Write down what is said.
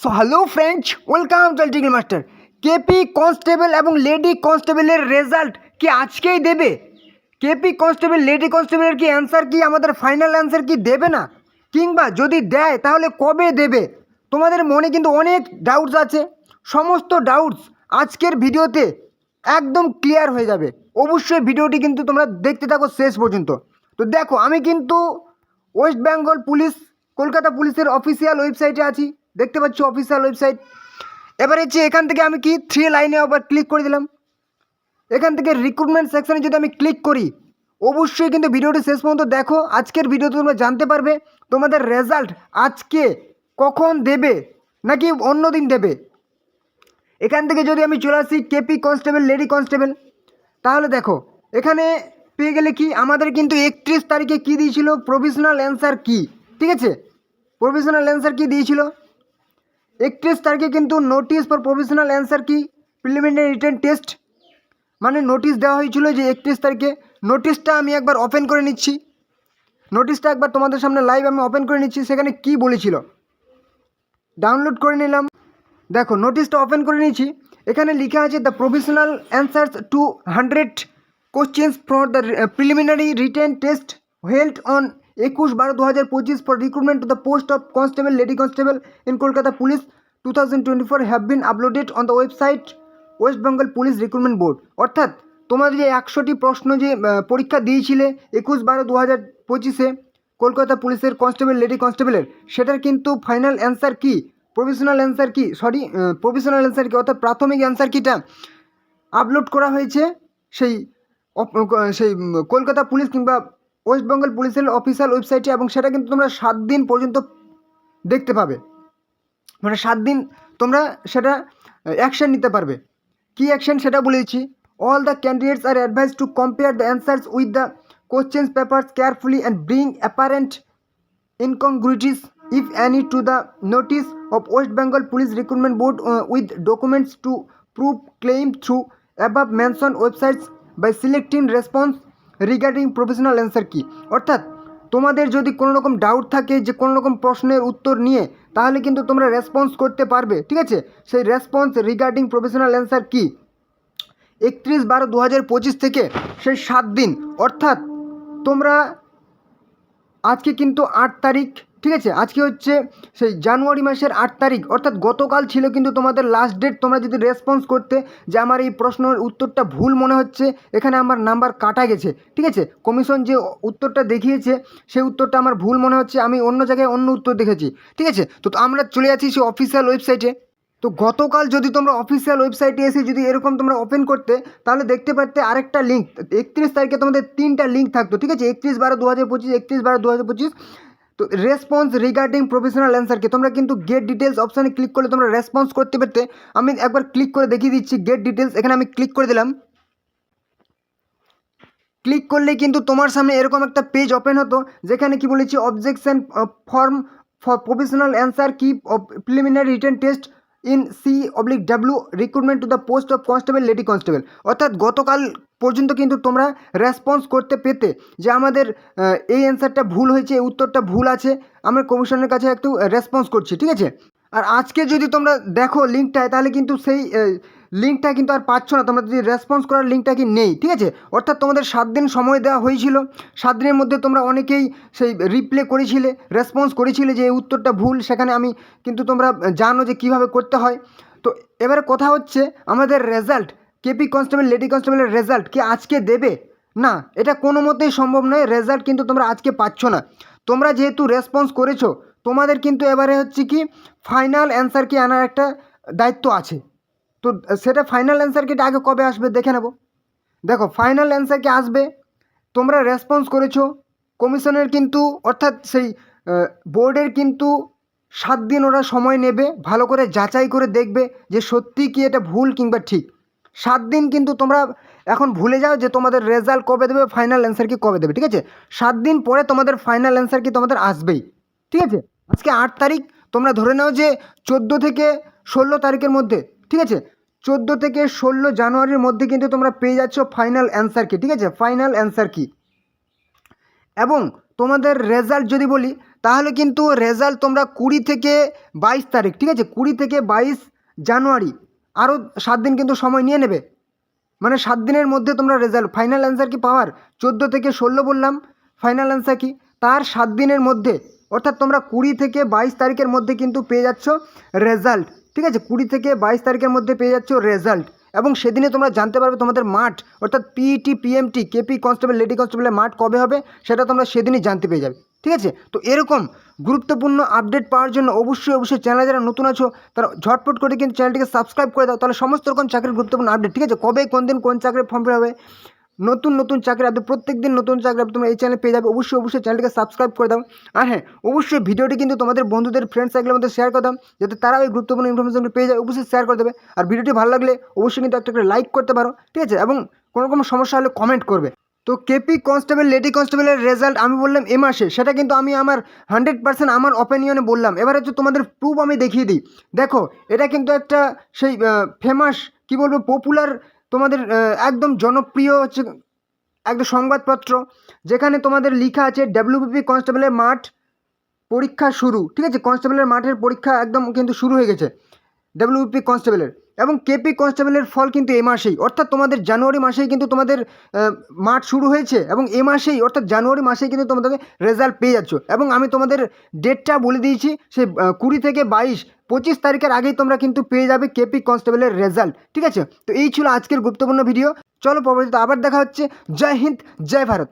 So hello friends, welcome to টিগল master. KP constable এবং lady কনস্টেবলের রেজাল্ট কি আজকেই দেবে? কেপি কনস্টেবল লেডি কনস্টেবলের কি অ্যান্সার কি আমাদের ফাইনাল অ্যান্সার কি দেবে না, কিংবা যদি দেয় তাহলে কবে দেবে? তোমাদের মনে কিন্তু অনেক ডাউটস আছে। সমস্ত ডাউটস আজকের ভিডিওতে একদম ক্লিয়ার হয়ে যাবে। অবশ্যই ভিডিওটি কিন্তু তোমরা দেখতে থাকো শেষ পর্যন্ত। তো দেখো, আমি কিন্তু ওয়েস্ট বেঙ্গল পুলিশ, কলকাতা পুলিশের অফিসিয়াল ওয়েবসাইটে আছি। দেখতে পাচ্ছি অফিসিয়াল ওয়েবসাইট। এবার হচ্ছে এখান থেকে আমি কি 3 লাইনে আবার ক্লিক করে দিলাম। এখান থেকে রিক্রুটমেন্ট সেকশনে যদি আমি ক্লিক করি, অবশ্যই কিন্তু ভিডিওটি শেষ পর্যন্ত দেখো। আজকের ভিডিওতে তোমরা জানতে পারবে তোমাদের রেজাল্ট আজকে কখন দেবে নাকি অন্য দিন দেবে। এখান থেকে যদি আমি চলে আসি কেপি কনস্টেবল লেডি কনস্টেবল, তাহলে দেখো এখানে পেয়ে গেলে কি আমাদের কিন্তু 31 তারিখে কী দিয়েছিল, প্রভিশনাল অ্যান্সার কি। ঠিক আছে, প্রভিশনাল অ্যান্সার কি দিয়েছিল 31 তারিখে, কিন্তু notice for provisional answer key preliminary written test, মানে নোটিশ দেওয়া হয়েছিল যে 31 তারিখে। নোটিশটা আমি একবার ওপেন করে নিচ্ছি, নোটিশটা একবার তোমাদের সামনে লাইভ আমি ওপেন করে নিচ্ছি। সেখানে কি বলেছিল ডাউনলোড করে নিলাম। দেখো নোটিশটা ওপেন করে নিয়েছি। এখানে লেখা আছে the provisional answers two 100 questions for the preliminary written test held on 21/12/2025 for recruitment to the post of constable lady constable in Kolkata police 2024 have been uploaded on the website West Bengal police recruitment board. অর্থাৎ তোমাদের যে 100টি প্রশ্ন যে পরীক্ষা দিয়েছিলে 21/12/2025 কলকাতা পুলিশের constable lady কনস্টেবলের, সেটার কিন্তু ফাইনাল অ্যান্সার কি, প্রভিশনাল অ্যান্সার কি, প্রভিশনাল অ্যান্সার কি অর্থাৎ প্রাথমিক অ্যান্সার কিটা আপলোড করা হয়েছে সেই সেই কলকাতা পুলিশ কিংবা ওয়েস্ট বেঙ্গল পুলিশের অফিসিয়াল ওয়েবসাইটে, এবং সেটা কিন্তু তোমরা 7 দিন পর্যন্ত দেখতে পাবে। মানে 7 দিন তোমরা সেটা অ্যাকশন নিতে পারবে। কি অ্যাকশন সেটা বলেছি। All the candidates are advice to compare the answers with the questions papers carefully and bring apparent incongruities if any to the notice of West Bengal Police Recruitment Board with documents to prove claim through above mentioned websites by selecting response regarding professional answer key। অর্থাৎ তোমাদের যদি কোনো রকম doubt থাকে যে কোনো রকম প্রশ্নের উত্তর নিয়ে, তাহলে কিন্তু তোমরা রেসপন্স করতে পারবে। ঠিক আছে, সেই রেসপন্স রিগার্ডিং প্রফেশনাল অ্যান্সার কি 31/12/2025 থেকে সেই 7 দিন, অর্থাৎ তোমরা আজকে কিন্তু 8 তারিখ। ঠিক আছে, আজকে হচ্ছে সেই জানুয়ারি মাসের 8 তারিখ, অর্থাৎ গতকাল ছিল কিন্তু তোমাদের লাস্ট ডেট। তোমরা যদি রেসপন্স করতে যে আমার এই প্রশ্নের উত্তরটা ভুল মনে হচ্ছে, এখানে আমার নাম্বার কাটা গেছে, ঠিক আছে, কমিশন যে উত্তরটা দেখিয়েছে সেই উত্তরটা আমার ভুল মনে হচ্ছে, আমি অন্য জায়গায় অন্য উত্তর দেখেছি। ঠিক আছে, তো আমরা চলে যাচ্ছি সেই অফিসিয়াল ওয়েবসাইটে। তো গতকাল যদি তোমরা অফিসিয়াল ওয়েবসাইটে এসে যদি এরকম তোমরা ওপেন করতে, তাহলে দেখতে পারতে আরেকটা লিঙ্ক 31 তারিখে তোমাদের 3টা লিঙ্ক থাকতো। ঠিক আছে, 31/12/2025, 31/12/2025। তো রেসপন্স রিগার্ডিং প্রফেশনাল অ্যান্সারকে তোমরা কিন্তু গেট ডিটেলস অপশানে ক্লিক করলে তোমরা রেসপন্স করতে পারতে। আমি একবার ক্লিক করে দেখিয়ে দিচ্ছি গেট ডিটেলস। এখানে আমি ক্লিক করে দিলাম। ক্লিক করলেই কিন্তু তোমার সামনে এরকম একটা পেজ ওপেন হতো, যেখানে কি বলেছি objection form for professional answer key preliminary written test in C/W recruitment to the post of constable lady constable. অর্থাৎ গতকাল পর্যন্ত কিন্তু তোমরা রেসপন্স করতে পেতে যে আমাদের এই অ্যান্সারটা ভুল হয়েছে, এই উত্তরটা ভুল আছে, আমরা কমিশনের কাছে একটু রেসপন্স করছি। ঠিক আছে, আর আজকে যদি তোমরা দেখো লিঙ্কটায়, তাহলে কিন্তু সেই লিঙ্কটা কিন্তু আর পাচ্ছ না, তোমরা যদি রেসপন্স করার লিঙ্কটা কি নেই। ঠিক আছে, অর্থাৎ তোমাদের 7 দিন সময় দেওয়া হয়েছিল। 7 দিনের মধ্যে তোমরা অনেকেই সেই রিপ্লে করেছিলে, রেসপন্স করেছিলে যে এই উত্তরটা ভুল। সেখানে আমি কিন্তু তোমরা জানো যে কীভাবে করতে হয়। তো এবারে কথা হচ্ছে আমাদের রেজাল্ট, কেপি কনস্টেবল লেডি কনস্টেবলের রেজাল্ট কি আজকে দেবে? না, এটা কোনো মতেই সম্ভব নয়। রেজাল্ট কিন্তু তোমরা আজকে পাচ্ছ না। তোমরা যেহেতু রেসপন্স করেছো, তোমাদের কিন্তু এবারে হচ্ছে কি ফাইনাল অ্যান্সার কি আনার একটা দায়িত্ব আছে। তো সেটা ফাইনাল অ্যান্সার কিটা আগে কবে আসবে দেখে নেব। দেখো ফাইনাল অ্যান্সার কি আসবে, তোমরা রেসপন্স করেছো, কমিশনের কিন্তু অর্থাৎ সেই বোর্ডের কিন্তু 7 দিন ওরা সময় নেবে, ভালো করে যাচাই করে দেখবে যে সত্যি কি এটা ভুল কিংবা ঠিক। 7 দিন কিন্তু তোমরা এখন ভুলে যাও যে তোমাদের রেজাল্ট কবে দেবে, ফাইনাল অ্যান্সার কি কবে দেবে। ঠিক আছে, 7 দিন পরে তোমাদের ফাইনাল অ্যান্সার কি তোমাদের আসবেই। ঠিক আছে, আজকে 8 তারিখ, তোমরা ধরে নাও যে 14 থেকে 16 তারিখের মধ্যে, ঠিক আছে, 14 থেকে 16 জানুয়ারির মধ্যে কিন্তু তোমরা পেয়ে যাচ্ছ ফাইনাল অ্যান্সার কি। ঠিক আছে, ফাইনাল অ্যান্সার কি। এবং তোমাদের রেজাল্ট যদি বলি, তাহলে কিন্তু রেজাল্ট তোমরা 20 থেকে 22 তারিখ, ঠিক আছে, 20 থেকে 22 জানুয়ারি, আরও 7 দিন কিন্তু সময় নিয়ে নেবে। মানে 7 দিনের মধ্যে তোমরা রেজাল্ট, ফাইনাল অ্যান্সার কি পাওয়ার 14 থেকে 16 বললাম, ফাইনাল অ্যান্সার কি তার 7 দিনের মধ্যে, অর্থাৎ তোমরা 20 থেকে 22 তারিখের মধ্যে কিন্তু পেয়ে যাচ্ছ রেজাল্ট, ঠিক আছে, 20 থেকে 22 তারিখের মধ্যে পেয়ে যাচ্ছ রেজাল্ট। এবং সেদিনে তোমরা জানতে পারবে তোমাদের মাঠ, অর্থাৎ PET PMT KP constable lady কনস্টেবলের মাঠ কবে হবে সেটা তোমরা সেদিনই জানতে পেয়ে যাবে, ঠিক আছে। তো এরকম গুরুত্বপূর্ণ আপডেট পাওয়ার জন্য অবশ্যই চ্যানেলে যারা নতুন আছো তারা ঝটপট করে কিন্তু চ্যানেলটিকে সাবস্ক্রাইব করে দাও, তাহলে সমস্ত রকম চাকরির গুরুত্বপূর্ণ আপডেট, ঠিক আছে, কবে কোন দিন কোন চাকরির ফর্ম ফিল হবে, নতুন চাকরি আপডেট, প্রত্যেক দিন নতুন চাকরি আপডেট তোমরা এই চ্যানেলে পেয়ে যাবে। অবশ্যই চ্যানেলটিকে সাবস্ক্রাইব করে দাও। আর হ্যাঁ, অবশ্যই ভিডিওটি কিন্তু তোমাদের বন্ধুদের ফ্রেন্ড সার্কেলের মধ্যে শেয়ার করে দাও, যাতে তারা ওই গুরুত্বপূর্ণ ইনফরমেশনগুলো পেয়ে যায়। অবশ্যই শেয়ার করে দেবে। আর ভিডিওটি ভালো লাগলে অবশ্যই কিন্তু একটা করে লাইক করতে পারো, ঠিক আছে, এবং কোনো রকম সমস্যা হলে কমেন্ট করবে। তো কেপি কনস্টেবল লেডি কনস্টেবলের রেজাল্ট আমি বললাম এ মাসে, সেটা কিন্তু আমি আমার 100% আমার অপিনিয়নে বললাম। এবার হচ্ছে তোমাদের প্রুফ আমি দেখিয়ে দিই। দেখো, এটা কিন্তু একটা সেই ফেমাস, কি বলবো, পপুলার, তোমাদের একদম জনপ্রিয় হচ্ছে একটা সংবাদপত্র, যেখানে তোমাদের লেখা আছে ডাব্লিউবিপি কনস্টেবলের মাঠ পরীক্ষা শুরু, ঠিক আছে, কনস্টেবলের মাঠের পরীক্ষা একদম কিন্তু শুরু হয়ে গেছে ডাব্লিউবিপি কনস্টেবলের। এবং কেপি কনস্টেবলের ফল কিন্তু এ মাসেই, অর্থাৎ তোমাদের জানুয়ারি মাসেই কিন্তু তোমাদের মাঠ শুরু হয়েছে, এবং এ মাসেই অর্থাৎ জানুয়ারি মাসেই কিন্তু তোমাদের রেজাল্ট পেয়ে যাচ্ছ। এবং আমি তোমাদের ডেটটা বলে দিয়েছি, সেই 20 থেকে 22-25 তারিখের আগেই তোমরা কিন্তু পেয়ে যাবে কেপি কনস্টেবলের রেজাল্ট, ঠিক আছে। তো এই ছিল আজকের গুরুত্বপূর্ণ ভিডিও। চলো পরবর্তীতে আবার দেখা হচ্ছে। জয় হিন্দ, জয় ভারত।